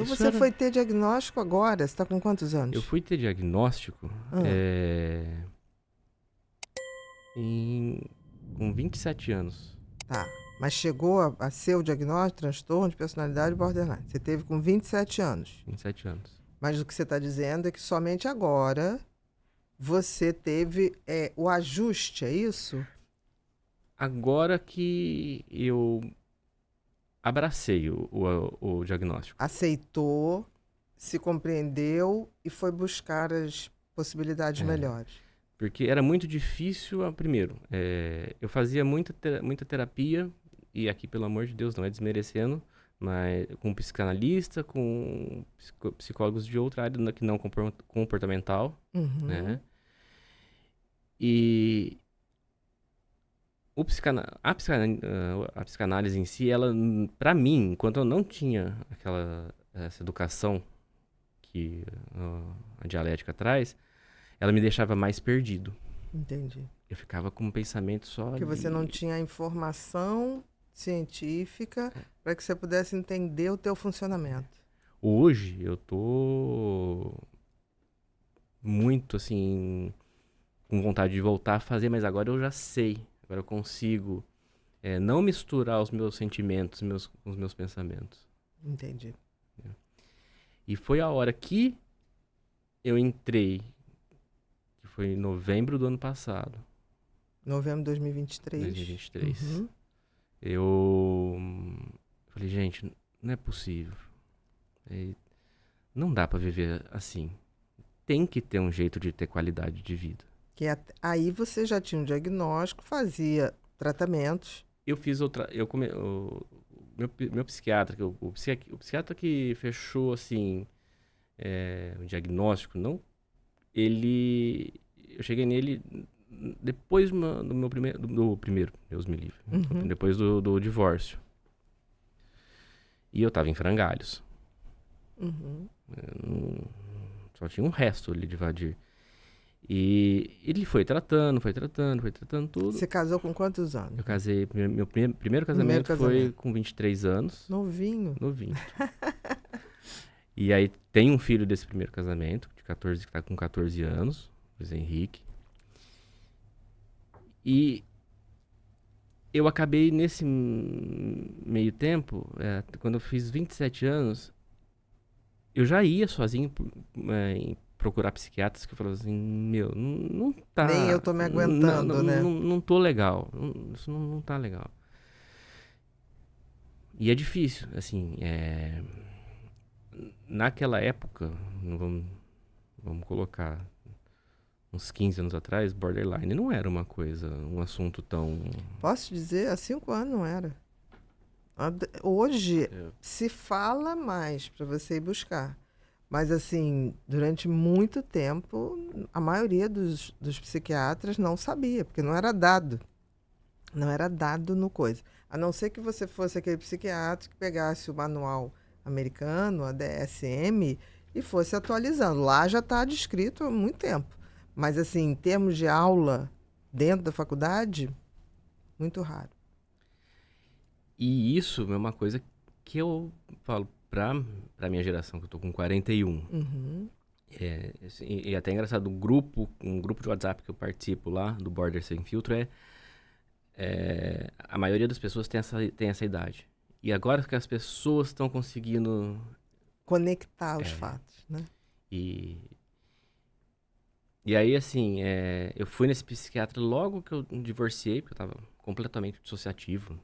Então Isso você era... foi ter diagnóstico agora? Você está com quantos Eu anos? fui ter diagnóstico Ah, em... com 27 anos. tá. Mas chegou a ser o diagnóstico, transtorno de personalidade borderline. Você teve com 27 anos. 27 anos. Mas o que você está dizendo é que somente agora você teve o ajuste, é isso? Agora que eu abracei o diagnóstico. Aceitou, se compreendeu e foi buscar as possibilidades É, melhores. porque era muito difícil, primeiro, eu fazia muita terapia, e aqui, pelo amor de Deus, não é desmerecendo, mas com psicanalista, com psicólogos de outra área que não comportamental, Uhum. né? E a psicanálise em si, ela, pra mim, enquanto eu não tinha essa educação que a dialética traz, ela me deixava mais perdido. Entendi. Eu ficava com um pensamento só Porque você não ali. tinha a informação científica para que você pudesse entender o teu funcionamento. Hoje eu tô muito assim com vontade de voltar a fazer, mas agora eu já sei. Agora eu consigo não misturar os meus sentimentos com os meus pensamentos. Entendi. E foi a hora que eu entrei, que foi em novembro do ano passado, Novembro de 2023. 2023. Uhum. Eu falei, gente, não é possível. Não dá pra viver assim. Tem que ter um jeito de ter qualidade de vida. Aí você já tinha um diagnóstico, fazia tratamentos. Eu fiz outra. Meu psiquiatra, o psiquiatra que fechou assim o diagnóstico, não. Eu cheguei nele depois do primeiro, Deus me livre. Uhum. Depois do divórcio. E eu tava em frangalhos. Uhum. Só tinha um resto ali de vadir. E ele foi tratando tudo. Você casou com quantos Eu anos? casei, meu primeiro Primeiro casamento foi casamento. com 23 anos, Novinho. novinho. E aí tem um filho desse primeiro casamento, de 14, que tá com 14 anos, o Luiz Henrique. E eu acabei nesse meio tempo, quando eu fiz 27 anos, eu já ia sozinho procurar psiquiatras que falavam assim, meu, não Nem eu tá, tô me aguentando, né? não tô legal, isso não tá legal. E é difícil, assim, naquela época, vamos colocar uns 15 anos atrás, borderline não era um assunto tão... Posso te dizer, há 5 anos não era. Hoje É, se fala mais para você ir buscar. Mas, assim, durante muito tempo, a maioria dos psiquiatras não sabia, porque não era dado. Não era dado no coisa. A não ser que você fosse aquele psiquiatra que pegasse o manual americano, a DSM, e fosse atualizando. Lá já está descrito há muito tempo. Mas, assim, em termos de aula dentro da faculdade, muito raro. E isso é uma coisa que eu falo pra minha geração, que eu tô com 41. Uhum. Assim, e até engraçado, um grupo de WhatsApp que eu participo lá, do Border Sem Filtro, a maioria das pessoas tem essa idade. E agora que as pessoas estão conseguindo... Conectar os é, fatos, né? e, e aí, assim, eu fui nesse psiquiatra logo que eu divorciei, porque eu tava completamente dissociativo.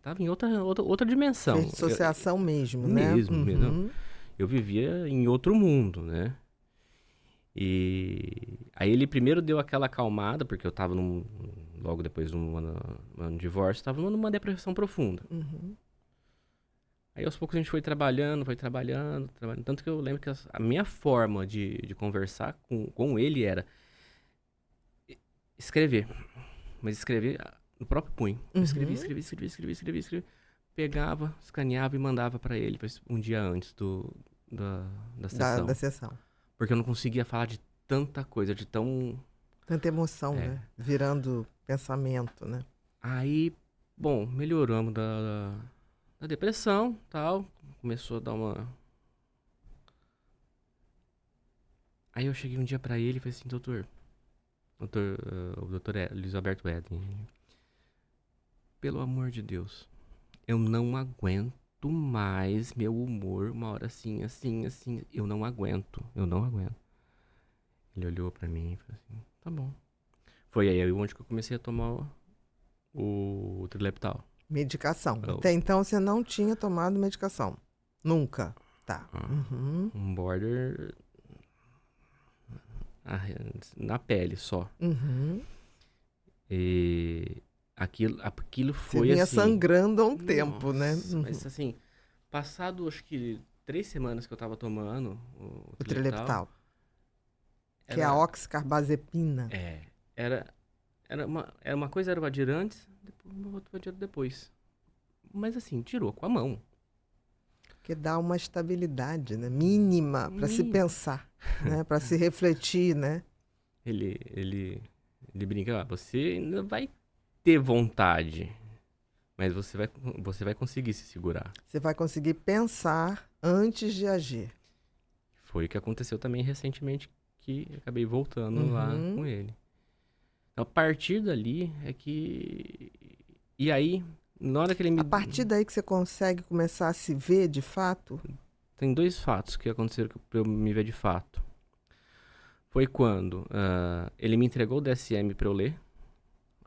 Tava em outra dimensão. Fez dissociação mesmo, né? Mesmo. Uhum. Eu vivia em outro mundo, né? E aí ele primeiro deu aquela acalmada, porque eu tava logo depois de um divórcio, tava numa depressão profunda. Uhum. Aí aos poucos a gente foi trabalhando. Tanto que eu lembro que a minha forma de conversar com ele era escrever. Mas escrever no próprio punho. Eu Uhum. escrevia. Pegava, escaneava e mandava pra ele um dia antes da sessão. Da sessão. Porque eu não conseguia falar de tanta coisa, de tão... Tanta emoção, né? Virando pensamento, né? Aí, bom, melhoramos da depressão, tal. começou a dar uma... Aí eu cheguei um dia pra ele e falei assim, o doutor Luiz Alberto Eden, pelo amor de Deus, eu não aguento mais meu humor uma hora assim, eu não aguento. Ele olhou pra mim e falou assim, tá bom. Foi aí onde que eu comecei a tomar o Trileptal. Medicação. Até então você não tinha tomado medicação. Nunca. Tá. Um border na pele só. E aquilo foi você vinha assim... sangrando há um tempo, né? Mas assim, passado acho que 3 semanas que eu tava tomando o Trileptal. Que é a oxcarbazepina. Era uma coisa era o Adir antes, outro Adir depois. Mas assim, tirou com a mão. Que dá uma estabilidade, né? Mínima para se pensar, né? Para se refletir, né? Ele brinca, você ainda vai ter vontade, mas você vai conseguir se segurar. Você vai conseguir pensar antes de agir. Foi o que aconteceu também recentemente, que acabei voltando lá com ele. Então, a partir dali é que... E aí, na hora que ele me... A partir daí que você consegue começar a se ver de fato? Tem 2 fatos que aconteceram pra eu me ver de fato. Foi quando ele me entregou o DSM pra eu ler.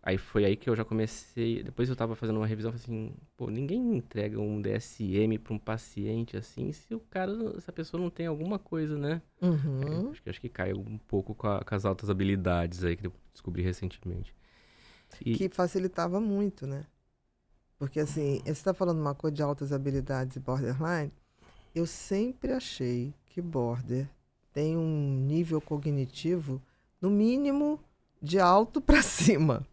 Aí foi aí que eu já comecei... Depois eu tava fazendo uma revisão, falei assim... Pô, ninguém entrega um DSM pra um paciente assim, se a pessoa não tem alguma coisa, né? Acho que cai um pouco com as altas habilidades aí que eu descobri recentemente. Que facilitava muito, né? Porque assim, você tá falando uma coisa de altas habilidades e borderline, eu sempre achei que border tem um nível cognitivo, no mínimo, de alto para cima.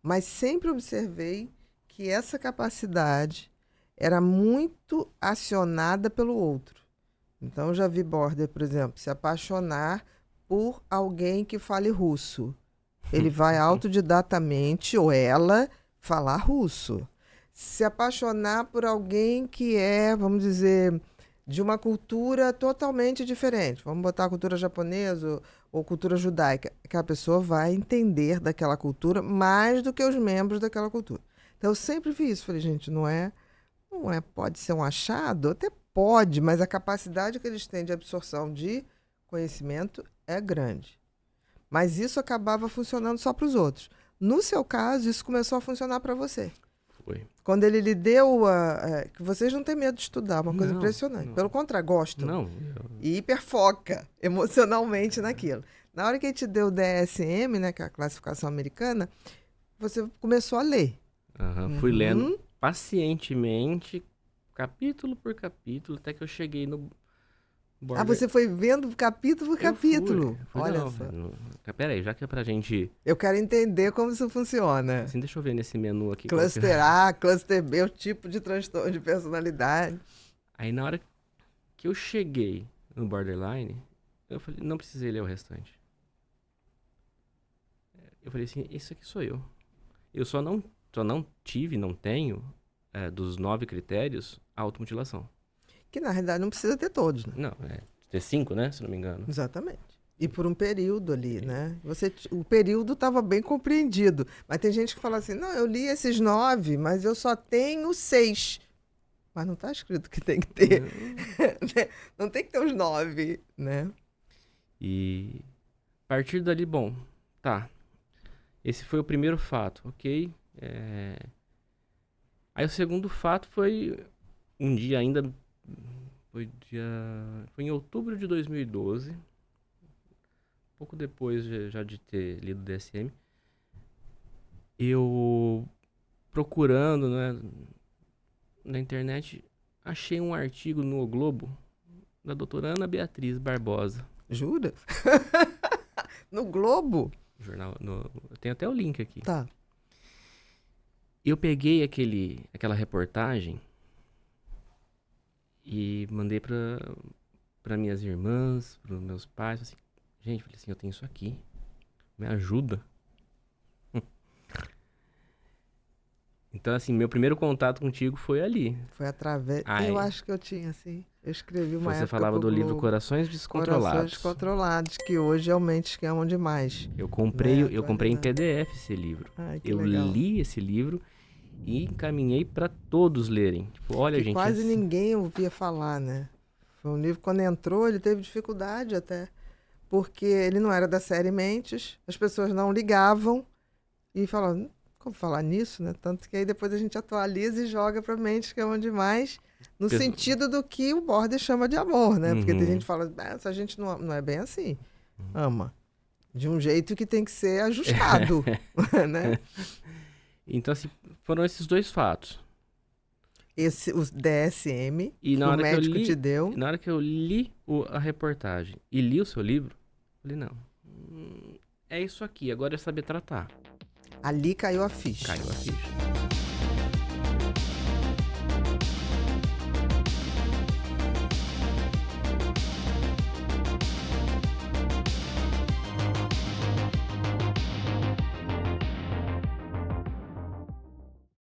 Mas sempre observei que essa capacidade era muito acionada pelo outro. Então, eu já vi border, por exemplo, se apaixonar por alguém que fale russo. Ele vai autodidatamente, ou ela, falar russo. Se apaixonar por alguém que é, vamos dizer, de uma cultura totalmente diferente. Vamos botar a cultura japonesa ou cultura judaica, que a pessoa vai entender daquela cultura mais do que os membros daquela cultura. Então, eu sempre vi isso. Falei, gente, não é, pode ser um achado? Até pode, mas a capacidade que eles têm de absorção de conhecimento é grande. Mas isso acabava funcionando só para os outros. No seu caso, isso começou a funcionar para você. Foi. Quando ele lhe deu que vocês não têm medo de estudar, uma coisa impressionante. Não. Pelo contrário, gostam. Não. E hiperfoca emocionalmente naquilo. Na hora que ele te deu o DSM, né, que é a classificação americana, você começou a ler. Fui lendo pacientemente, capítulo por capítulo, até que eu cheguei no border. Você foi vendo capítulo por capítulo. Fui, olha não, só. Peraí, já que é pra gente... Eu quero entender como isso funciona. Assim, deixa eu ver nesse menu aqui. Cluster A, cluster B, o tipo de transtorno de personalidade. Aí na hora que eu cheguei no borderline, eu falei, não precisei ler o restante. Eu falei assim, isso aqui sou eu. Eu só não tenho, dos 9 critérios, a automutilação. Que na realidade não precisa ter todos, né? Não, ter 5, né, se não me engano. Exatamente. E por um período ali, né? O período estava bem compreendido. Mas tem gente que fala assim, não, eu li esses 9, mas eu só tenho 6. Mas não está escrito que tem que ter. Não tem que ter os 9, né? E a partir dali, bom, tá. Esse foi o primeiro fato, ok? Aí o segundo fato foi um dia ainda... Foi em outubro de 2012, pouco depois já de ter lido o DSM, eu procurando, né, na internet, achei um artigo no O Globo da doutora Ana Beatriz Barbosa. Jura? No Globo? Jornal, eu tenho até o link aqui. Tá. Eu peguei aquela reportagem e mandei para minhas irmãs, para meus pais, assim, gente, falei assim, eu tenho isso aqui, me ajuda. Então, assim, meu primeiro contato contigo foi ali. Foi através. Ai. Eu acho que eu tinha, sim. Eu escrevi uma Você época falava pro do livro Globo, Corações Corações Descontrolados. Descontrolados, que hoje realmente que amam demais. Eu comprei, Né, eu comprei em atualidade. PDF esse livro. Ai, que Eu legal. li esse livro e encaminhei para todos lerem. Tipo, olha, Que gente, quase assim, ninguém ouvia falar, né? Foi um livro, quando entrou, ele teve dificuldade até. Porque ele não era da série Mentes, as pessoas não ligavam e falavam, como falar nisso, né? Tanto que aí depois a gente atualiza e joga para Mentes que amam demais, no Pesso- sentido do que o Borges chama de amor, né? Porque tem gente Uhum. que fala, essa gente não é bem assim. Ama. De um jeito que tem que ser ajustado, né? Então, assim, foram esses dois fatos. Os DSM E que na o hora que eu médico te li, deu, na hora que eu li a reportagem e li o seu livro, falei, não, é isso aqui, agora é saber tratar. ali caiu a ficha. Caiu a ficha.